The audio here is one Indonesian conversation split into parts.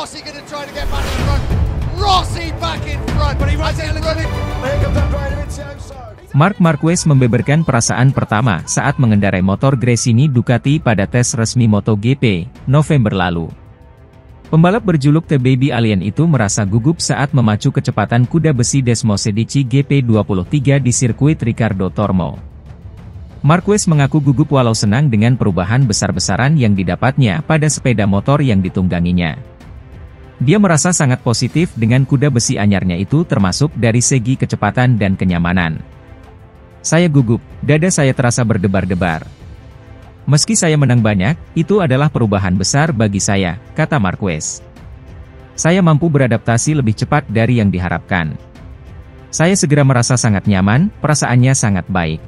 Rossi going to try to get back in front. Rossi back in front. But he runs in running. Here comes Andrea. Marc Marquez membeberkan perasaan pertama saat mengendarai motor Gresini Ducati pada tes resmi MotoGP, November lalu. Pembalap berjuluk The Baby Alien itu merasa gugup saat memacu kecepatan kuda besi Desmosedici GP23 di sirkuit Ricardo Tormo. Marquez mengaku gugup walau senang dengan perubahan besar-besaran yang didapatnya pada sepeda motor yang ditungganginya. Dia merasa sangat positif dengan kuda besi anyarnya itu termasuk dari segi kecepatan dan kenyamanan. Saya gugup, dada saya terasa berdebar-debar. Meski saya menang banyak, itu adalah perubahan besar bagi saya, kata Marquez. Saya mampu beradaptasi lebih cepat dari yang diharapkan. Saya segera merasa sangat nyaman, perasaannya sangat baik.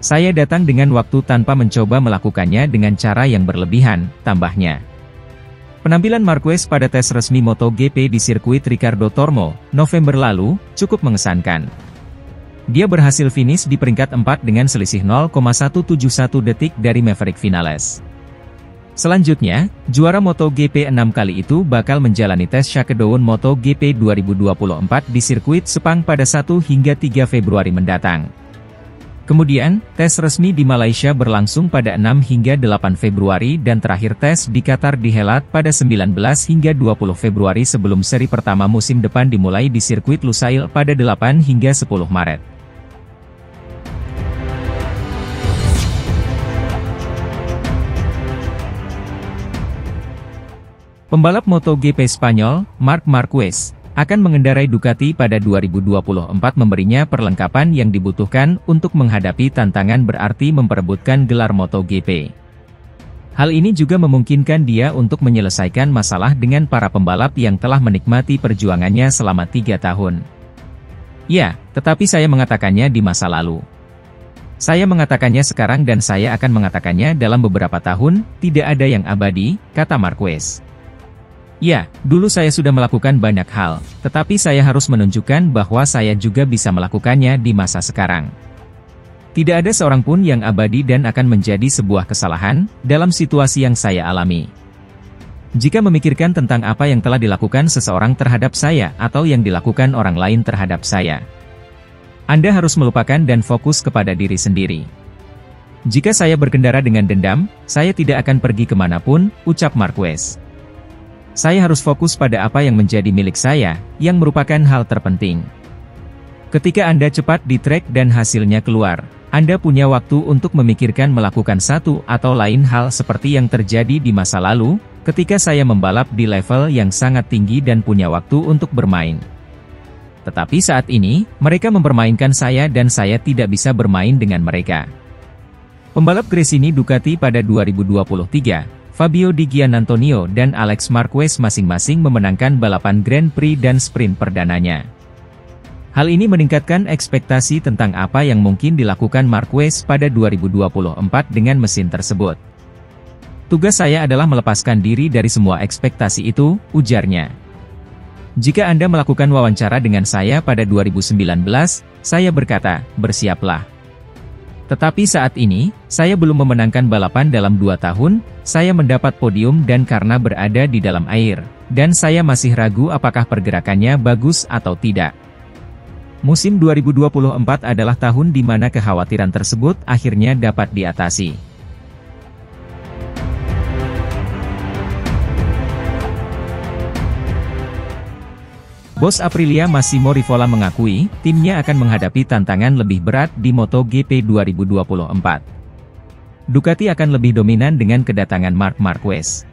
Saya datang dengan waktu tanpa mencoba melakukannya dengan cara yang berlebihan, tambahnya. Penampilan Marquez pada tes resmi MotoGP di sirkuit Ricardo Tormo, November lalu, cukup mengesankan. Dia berhasil finish di peringkat 4 dengan selisih 0,171 detik dari Maverick Vinales. Selanjutnya, juara MotoGP 6 kali itu bakal menjalani tes shakedown MotoGP 2024 di sirkuit Sepang pada 1 hingga 3 Februari mendatang. Kemudian, tes resmi di Malaysia berlangsung pada 6 hingga 8 Februari dan terakhir tes di Qatar dihelat pada 19 hingga 20 Februari sebelum seri pertama musim depan dimulai di sirkuit Lusail pada 8 hingga 10 Maret. Pembalap MotoGP Spanyol, Marc Marquez, akan mengendarai Ducati pada 2024 memberinya perlengkapan yang dibutuhkan untuk menghadapi tantangan berarti memperebutkan gelar MotoGP. Hal ini juga memungkinkan dia untuk menyelesaikan masalah dengan para pembalap yang telah menikmati perjuangannya selama 3 tahun. Ya, tetapi saya mengatakannya di masa lalu. Saya mengatakannya sekarang dan saya akan mengatakannya dalam beberapa tahun, tidak ada yang abadi, kata Marquez. Ya, dulu saya sudah melakukan banyak hal, tetapi saya harus menunjukkan bahwa saya juga bisa melakukannya di masa sekarang. Tidak ada seorang pun yang abadi dan akan menjadi sebuah kesalahan, dalam situasi yang saya alami. Jika memikirkan tentang apa yang telah dilakukan seseorang terhadap saya atau yang dilakukan orang lain terhadap saya, Anda harus melupakan dan fokus kepada diri sendiri. Jika saya berkendara dengan dendam, saya tidak akan pergi kemanapun, ucap Marquez. Saya harus fokus pada apa yang menjadi milik saya, yang merupakan hal terpenting. Ketika Anda cepat di trek dan hasilnya keluar, Anda punya waktu untuk memikirkan melakukan satu atau lain hal seperti yang terjadi di masa lalu, ketika saya membalap di level yang sangat tinggi dan punya waktu untuk bermain. Tetapi saat ini, mereka mempermainkan saya dan saya tidak bisa bermain dengan mereka. Pembalap Gresini Ducati pada 2023, Fabio Di Giannantonio dan Alex Marquez masing-masing memenangkan balapan Grand Prix dan sprint perdananya. Hal ini meningkatkan ekspektasi tentang apa yang mungkin dilakukan Marquez pada 2024 dengan mesin tersebut. Tugas saya adalah melepaskan diri dari semua ekspektasi itu, ujarnya. Jika Anda melakukan wawancara dengan saya pada 2019, saya berkata, bersiaplah. Tetapi saat ini, saya belum memenangkan balapan dalam 2 tahun, saya mendapat podium dan karena berada di dalam air, dan saya masih ragu apakah pergerakannya bagus atau tidak. Musim 2024 adalah tahun di mana kekhawatiran tersebut akhirnya dapat diatasi. Bos Aprilia Massimo Rivola mengakui, timnya akan menghadapi tantangan lebih berat di MotoGP 2024. Ducati akan lebih dominan dengan kedatangan Marc Marquez.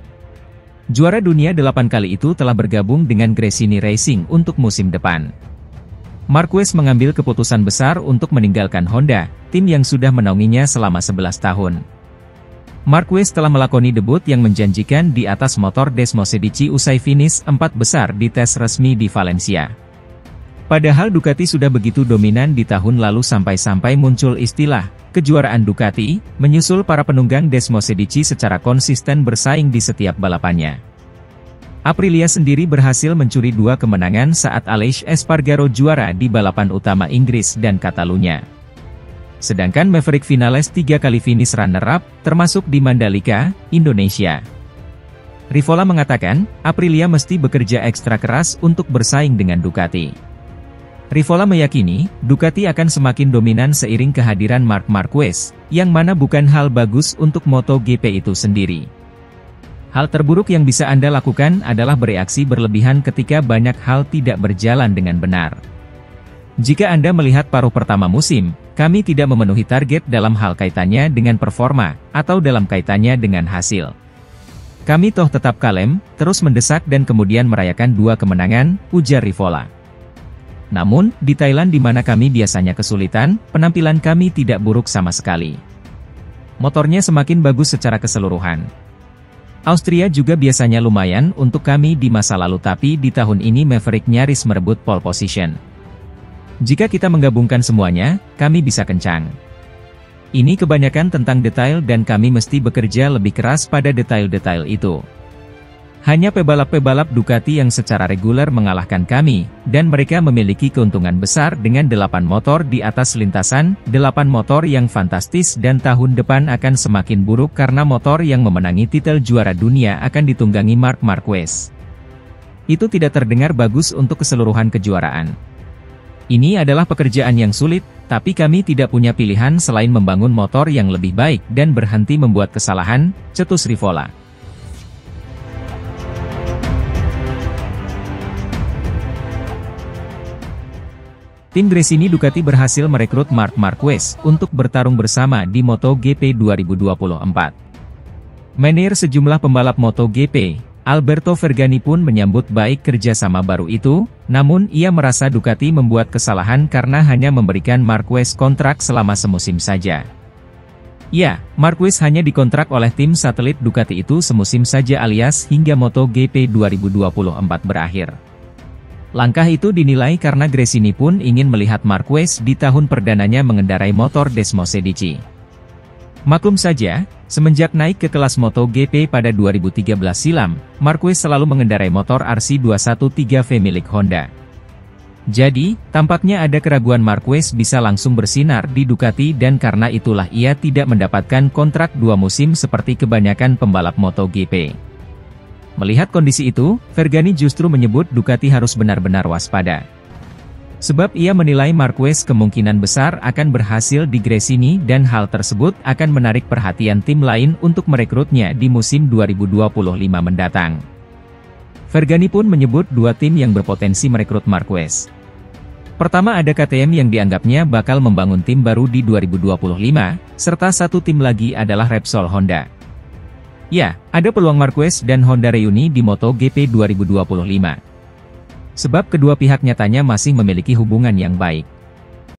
Juara dunia 8 kali itu telah bergabung dengan Gresini Racing untuk musim depan. Marquez mengambil keputusan besar untuk meninggalkan Honda, tim yang sudah menaunginya selama 11 tahun. Marquez telah melakoni debut yang menjanjikan di atas motor Desmosedici usai finish 4 besar di tes resmi di Valencia. Padahal Ducati sudah begitu dominan di tahun lalu sampai-sampai muncul istilah kejuaraan Ducati, menyusul para penunggang Desmosedici secara konsisten bersaing di setiap balapannya. Aprilia sendiri berhasil mencuri 2 kemenangan saat Aleix Espargaro juara di balapan utama Inggris dan Catalunya. Sedangkan Maverick Vinales 3 kali finish runner-up, termasuk di Mandalika, Indonesia. Rivola mengatakan, Aprilia mesti bekerja ekstra keras untuk bersaing dengan Ducati. Rivola meyakini, Ducati akan semakin dominan seiring kehadiran Marc Marquez, yang mana bukan hal bagus untuk MotoGP itu sendiri. Hal terburuk yang bisa Anda lakukan adalah bereaksi berlebihan ketika banyak hal tidak berjalan dengan benar. Jika Anda melihat paruh pertama musim, kami tidak memenuhi target dalam hal kaitannya dengan performa, atau dalam kaitannya dengan hasil. Kami toh tetap kalem, terus mendesak dan kemudian merayakan 2 kemenangan, ujar Rivola. Namun, di Thailand di mana kami biasanya kesulitan, penampilan kami tidak buruk sama sekali. Motornya semakin bagus secara keseluruhan. Austria juga biasanya lumayan untuk kami di masa lalu tapi di tahun ini Maverick nyaris merebut pole position. Jika kita menggabungkan semuanya, kami bisa kencang. Ini kebanyakan tentang detail dan kami mesti bekerja lebih keras pada detail-detail itu. Hanya pebalap-pebalap Ducati yang secara reguler mengalahkan kami, dan mereka memiliki keuntungan besar dengan 8 motor di atas lintasan, 8 motor yang fantastis dan tahun depan akan semakin buruk karena motor yang memenangi titel juara dunia akan ditunggangi Marc Marquez. Itu tidak terdengar bagus untuk keseluruhan kejuaraan. Ini adalah pekerjaan yang sulit, tapi kami tidak punya pilihan selain membangun motor yang lebih baik dan berhenti membuat kesalahan, cetus Rivola. Tim Gresini Ducati berhasil merekrut Marc Marquez untuk bertarung bersama di MotoGP 2024. Menir sejumlah pembalap MotoGP, Alberto Fergani pun menyambut baik kerjasama baru itu, namun ia merasa Ducati membuat kesalahan karena hanya memberikan Marquez kontrak selama semusim saja. Ya, Marquez hanya dikontrak oleh tim satelit Ducati itu semusim saja alias hingga MotoGP 2024 berakhir. Langkah itu dinilai karena Gresini pun ingin melihat Marquez di tahun perdananya mengendarai motor Desmosedici. Maklum saja, semenjak naik ke kelas MotoGP pada 2013 silam, Marquez selalu mengendarai motor RC213V milik Honda. Jadi, tampaknya ada keraguan Marquez bisa langsung bersinar di Ducati dan karena itulah ia tidak mendapatkan kontrak 2 musim seperti kebanyakan pembalap MotoGP. Melihat kondisi itu, Fergani justru menyebut Ducati harus benar-benar waspada. Sebab ia menilai Marquez kemungkinan besar akan berhasil di Gresini dan hal tersebut akan menarik perhatian tim lain untuk merekrutnya di musim 2025 mendatang. Fergani pun menyebut 2 tim yang berpotensi merekrut Marquez. Pertama ada KTM yang dianggapnya bakal membangun tim baru di 2025, serta 1 tim lagi adalah Repsol Honda. Ya, ada peluang Marquez dan Honda reuni di MotoGP 2025. Sebab kedua pihak nyatanya masih memiliki hubungan yang baik.